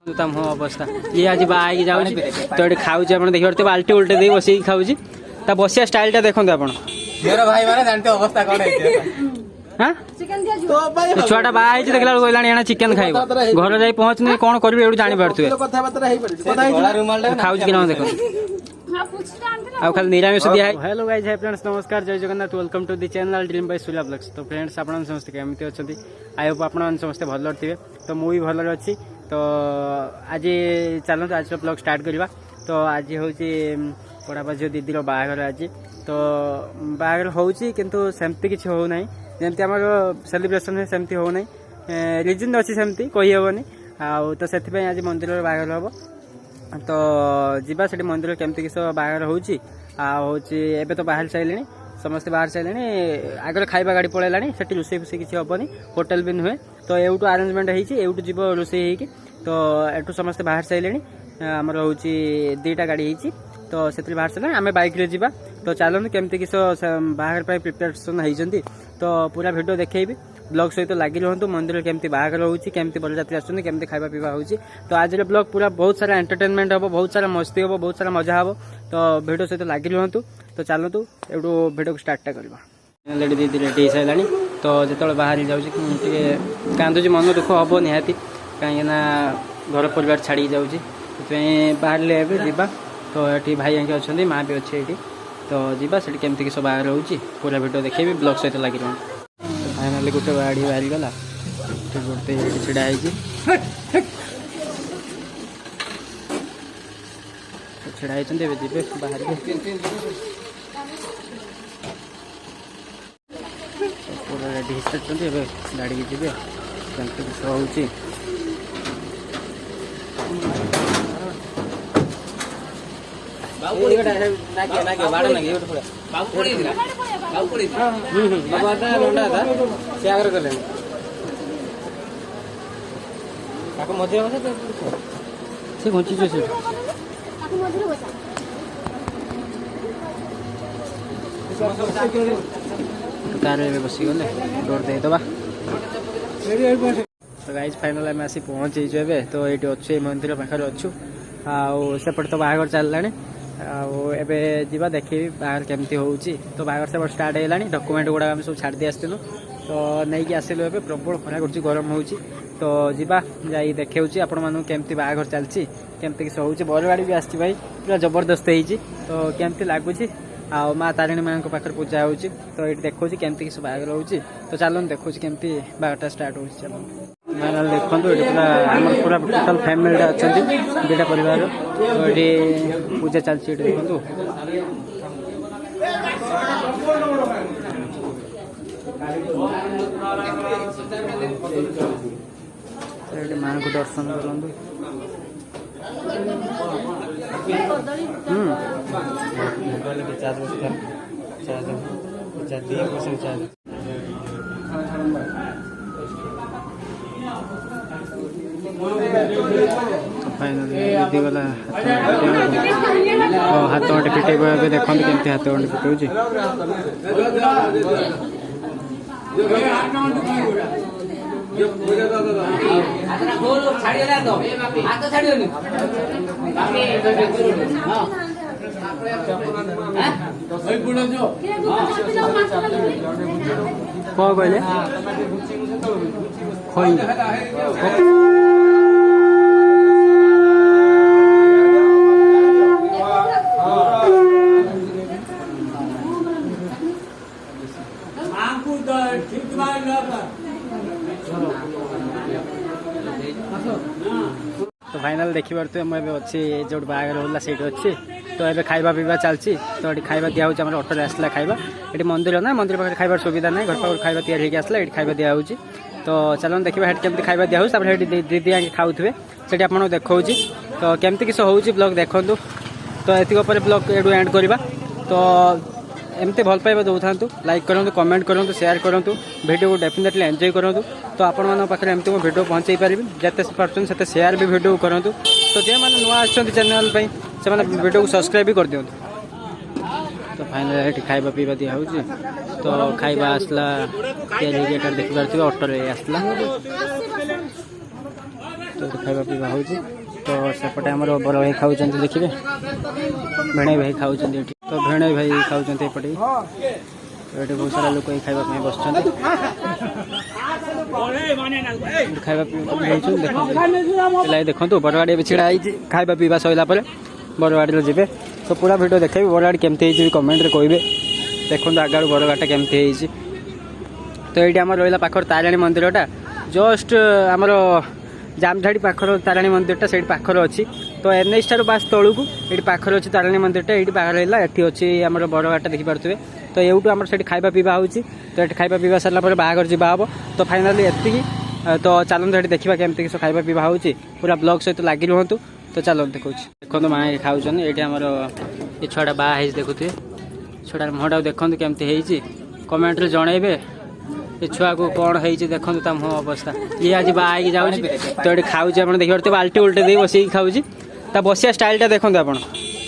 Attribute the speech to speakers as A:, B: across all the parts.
A: मुह अवस्था ये आज बाहर जाऊँ तो ये खाऊँ आप देखिए बाल्टी उल्टे दे बस खाऊँ ता बसिया स्टाइल टा देखते आप
B: भाई माने जानते अवस्था कौन है
A: हाँ छुआटा बाहर देखला कहला चिकेन खाइब घर जाई पहुँचने कौन करेंगे ये जानी पारे खाऊँ कि ना देख आ खाली निरामिष दिया है। हेलो गाइस हाय फ्रेंड्स नमस्कार जय Jagannath welcome to the channel dream by Surya blogs. तो फ्रेंड्स आप समस्त केमती अच्छा आई होप आप समस्त भल थे तो मुझे भल अच्छी। तो आज चलते आज ब्लॉग स्टार्ट करवा। तो आज हूँ पढ़ापा झील दीदी बाहागर आज तो बाहागर होमती किसी होना जमी आम सेलिब्रेशन है सेमती होना रिजन अच्छी सेमती कहीहबनी आउ तो से आज मंदिर बाहागर हम तो जीवा से मंदिर केमती किस बाहर होबे तो बाहर सारे समस्ते बाहर सारे आगे खाइबा गाड़ी पलैला से रोसे फुसे किसी हेनी होटेल भी नुहे तो एवटू आरेंजमेंट होटू जीव रोसे तो एटू समस्ते बाहर सारे आमर हूँ दीटा गाड़ी होती तो से बाहर सारे आम बैक रे जा तो चलते केमती किस बाहर प्रिपेरेसन होती तो पूरा वीडियो देखी ब्लॉग सहित लगी रुहतु मंदिर केमती बाहर होती केमती बरजात्री आसुँच केमती खावा पीवा होती। तो आज ब्लॉग पूरा बहुत सारा एंटरटेनमेंट हम बहुत सारा मस्ती हम बहुत सारा मजा हम तो वीडियो सहित लगी रुहतु। तो चलतु एवटू वीडियो को स्टार्ट करवा। दीदी रेडी हो सारा तो जो बाहर जाऊँगी कांदुची मन दुख हम निहाती कहीं घर परिवार छाड़ी जाऊँगी बाहर जावा तो ये भाई आगे अच्छा माँ भी अच्छे ये तो जीवा से केमती किस बाहर होती पूरा वीडियो देखी ब्लॉग सहित लगी रहा। फाइनाली गोटे गाड़ी बाहरी गला गोटे छिड़ा छिड़ा जी बाहर पूरा रेडी सारी गाड़ी की जी केमती किस होती से घुची कार बस गले डोर देदबा। तो गाइज फाइनाल आम आसी पहुँची तो ये अच्छे मंदिर पाखे अच्छु आउट तो बाहर चलला आबे जीवा देखी बाहर केमती होउची। तो बाहर से स्टार्ट है डॉक्यूमेंट गुड़ा आम सब छाड़ दी आसलु तो नहीं आसलु ए प्रबल खरा कर गरम होउची तो जीवा जाई देखे आपण मानू केमती बाहर चलची केमती किस होउची बड़ गाड़ी भी आसी भाई पूरा जबरदस्त होइची तो केमती लागुची आ माँ तारिणी माँ पाखे पूजा होउची तो ये देखो केमती किस बाहर होउची। तो चलो देखो केमती बाहरटा स्टार्ट होउची चलो मानल देखो ये पूरा टोटाल फैमिली अच्छा दुटा परिवार तो ये पूजा चलती देखो माँ को दर्शन करूँ फाइनाली गला हाथ गंटे फिटे देखते केमती हाथ गंटे फिटे कौन कहले तो फाइनाल देखी पारे मुझे अच्छी जो बाहर होगा से अच्छी तो ये खाଇବା पीवा चलती तो ये खाଇବା दिया ऑटो आसला खाଇବା ये मंदिर ना मंदिर पाखे खाइबार सुविधा ना घर पाखे खाଇବା तैयारी आसला ये खाଇବା दिया तो चलो देखा केमती खाଇବା दिया दीदी आगे खाऊे से आप देखा तो केमती किस होउची ब्लॉग देखु तो ये ब्लॉग एडू एंड करवा। तो एमती भल पाइबा दौं लाइक करूँ कमेंट करूँ शेयर करूँ वीडियो को डेफिनेटली एंजॉय करूँ तो आपण पाखे एमती मो वीडियो पहुँचे पारि जिते पार्टी से शेयर भी वीडियो करूँ तो जो मैंने नुआ चैनल से वीडियो को सब्सक्राइब भी कर दिखाँ। तो फाइनल ये खाଇବା पीवा दिया तो खाଇବା आसला देखिए ऑटो आसला तो खाଇବା ପିଇବା ହେଉଛି ତ ସେପଟେ ଆମର ବଡ଼ ଭାଇ ଖାଉଛନ୍ତି ଦେଖିବେ ଭେଣେଇ ଭାଇ ଖାଉଛନ୍ତି ଏଠି ତ ଭେଣେଇ ଭାଇ ଖାଉଛନ୍ତି ଏପଟେ ତ ଏଠି ବହୁତ ସାରା ଲୋକ ଏଇ ଖାଇବା ପାଇଁ ବସୁଛନ୍ତି ଖାଇବା ପିଇବା ହେଉଛୁ ଦେଖନ୍ତୁ ବରଗାଡ଼ି ଏବେ ଛିଡ଼ା ହେଇଛି ଖାଇବା ପିଇବା ସରିଲା ପରେ ବରଗାଡ଼ିରେ ଯିବେ ତ ପୁରା ଭିଡ଼ିଓ ଦେଖେଇବି ବରଗାଡ଼ି କେମିତି ହେଇଛି କମେଣ୍ଟରେ କହିବେ ଦେଖନ୍ତୁ ଆଗରୁ ବରଗାଡ଼ିଟା କେମିତି ହେଇଛି ତ ଏଇଠି ଆମର ରହିଲା ପାଖରେ ତାରିଣୀ ମନ୍ଦିରଟା ଜଷ୍ଟ ଆମର ଜାମଝାଡ଼ି ପାଖର ତାରିଣୀ ମନ୍ଦିରଟା ସେଇଠି ପାଖରେ ଅଛି ତ NH ଠାରୁ ବାସ୍ ତଳକୁ ଏଇଠି ପାଖରେ ଅଛି ତାରିଣୀ ମନ୍ଦିରଟା ଏଇଠି ପାଖରେ ରହିଲା ଏଠି ଅଛି ଆମର ବରଗାଡ଼ିଟା ଦେଖିପାରୁଥିବେ ତ ଏଇଠୁ ଆମର ସେଠି ଖାଇବା ପିଇବା ହେଉଛି ତ ଏଠି ଖାଇବା ପିଇବା ସାରିଲା ପରେ ବାହାଘର ଯିବା ହେବ ତ ଫାଇନାଲି ଏତିକି ତ ଚାଲନ୍ତୁ ଏଠି ଦେଖିବା କେମିତି କିସ ଖାଇବା ପିଇବା ହେଉଛି ପୁରା ବ୍ଲଗ୍ ସହିତ ଲାଗି ରୁହନ୍ତୁ ତ ଚାଲନ୍ତୁ ଦେଖଉଛି ଦେଖନ୍ତୁ ମା ଖାଉଛନ୍ତି ଏଇଠି ଆମର ଏ ଛୁଆଟା ବାହା ହେଇଛି ଦେଖୁଥିବେ ଛୁଆଟାର ମୁହଁଟାକୁ ଦେଖନ୍ତୁ କେମିତି ହେଇଛି କମେଣ୍ଟରେ ଜଣେଇବେ ଏ ଛୁଆକୁ କ'ଣ ହେଇଛି ଦେଖନ୍ତୁ ତା ମୁହଁ ଅବସ୍ଥା ଇଏ ଆଜି ବାହା ହେଇକି ଯାଉଛି ତ ଏଠି ଖାଉଛି ଆପଣ ଦେଖିପାରୁଥିବେ ବାଲ୍ଟି ଉଲ୍ଟି ଦେଇ ବସିକି ଖାଉଛି ତା ବସିବା ଷ୍ଟାଇଲଟା ଦେଖନ୍ତୁ ଆପଣ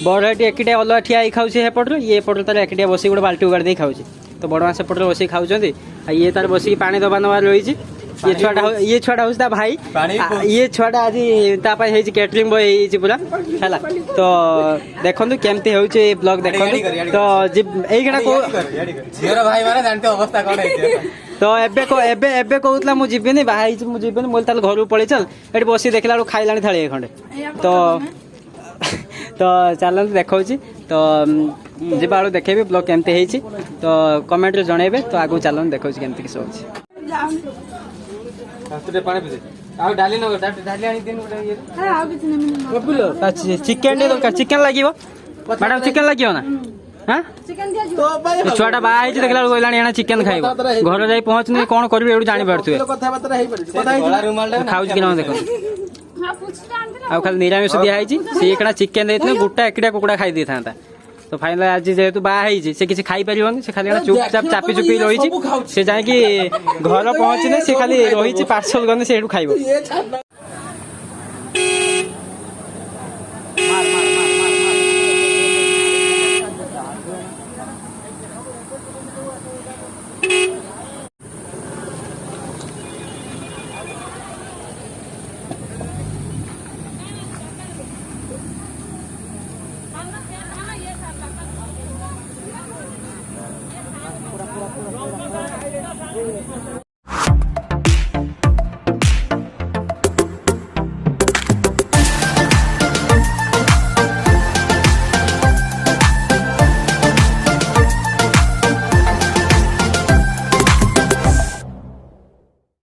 A: ବଡ଼ ଏଠି ଏକିଟିଆ ଅଲଗା ଠିଆ ହେଇ ଖାଉଛି ସେପଟରେ ଇଏ ଏପଟରେ ତାର ଏକିଟିଆ ବସିକି ଗୋଟେ ବାଲ୍ଟି ଉଗାଡ଼ି ଦେଇ ଖାଉଛି ତ ବଡ଼ ମା ସେପଟରେ ବସିକି ଖାଉଛନ୍ତି ଆଉ ଇଏ ତାର ବସିକି ପାଣି ଦେବା ନେବା ରହିଛି ଇଏ ଛୁଆଟା ହେଉଛି ତା ଭାଇ ଇଏ ଛୁଆଟା ଆଜି ତା ପାଇଁ ହେଇଛି କ୍ୟାଟରିଂ ବୟ ହେଇଛି ପୁରା ହେଲା ତ ଦେଖନ୍ତୁ କେମିତି ହେଉଛି ଏ ବ୍ଲଗ ଦେଖନ୍ତୁ ତ ଏଇଖିଣା
B: ଝିଅର ଭାଇ ମାନେ ଜାଣିଥିବ ଅବସ୍ଥା କ'ଣ ହେଇଥିବ
A: ତ ଏବେ କହୁଥିଲା ମୁଁ ଯିବିନି ବାହା ହେଇଛି ମୁଁ ଯିବିନି ମୁଁ ତାହେଲେ ଘରକୁ ପଳେଇ ଚାଲ ଏଠି ବସି ଦେଖିଲା ବେଳକୁ ଖାଇଲାଣି ଥାଳି ଖଣ୍ଡେ ତ ଚାଲନ୍ତୁ ଦେଖାଉଛି ତ ଯିବା ବେଳକୁ ଦେଖେଇବି ବ୍ଲଗ କେମିତି ହେଇଛି ତ କମେଣ୍ଟରେ ଜଣେଇବେ ତ ଆଗକୁ ଚାଲନ୍ତୁ ଦେଖାଉଛି କେମିତି କିଛି ହେଉଛି ଚିକେନ ଦରକାର ଚିକେନ ଲାଗିବ ମ୍ୟାଡାମ ଚିକେନ ଲାଗିବ ନା ଛୁଆଟା ବାହା ହେଇଛି ଦେଖିଲା ବେଳକୁ କହିଲାଣି ଏଣା ଚିକେନ ଖାଇବ ଘରେ ଯାଇ ପହଞ୍ଚୁନି କ'ଣ କରିବି ଏଇଠୁ ଜାଣିପାରୁଥିବେ ଖାଉଛି କି ନା ଦେଖନ୍ତୁ ଆଉ ଖାଲି ନିରାମିଷ ଦିଆ ହେଇଛି ସିଏ ଏକଣା ଚିକେନ ଦେଇଥିଲେ ଗୋଟା ଏକିଟା କୁକୁଡ଼ା ଖାଇ ଦେଇଥାନ୍ତା ତ ଫାଇନାଲ ଆଜି ଯେହେତୁ ବାହା ହେଇଛି ସେ କିଛି ଖାଇପାରିବନି ସେ ଖାଲି ଚୁପଚାପ ଚାପି ଚୁପି ରହିଛି ସେ ଯାଇକି ଘର ପହଞ୍ଚିଲେ ସେ ଖାଲି ରହିଛି ପାର୍ସଲ ଗଲେ ସେଇଠୁ ଖାଇବ।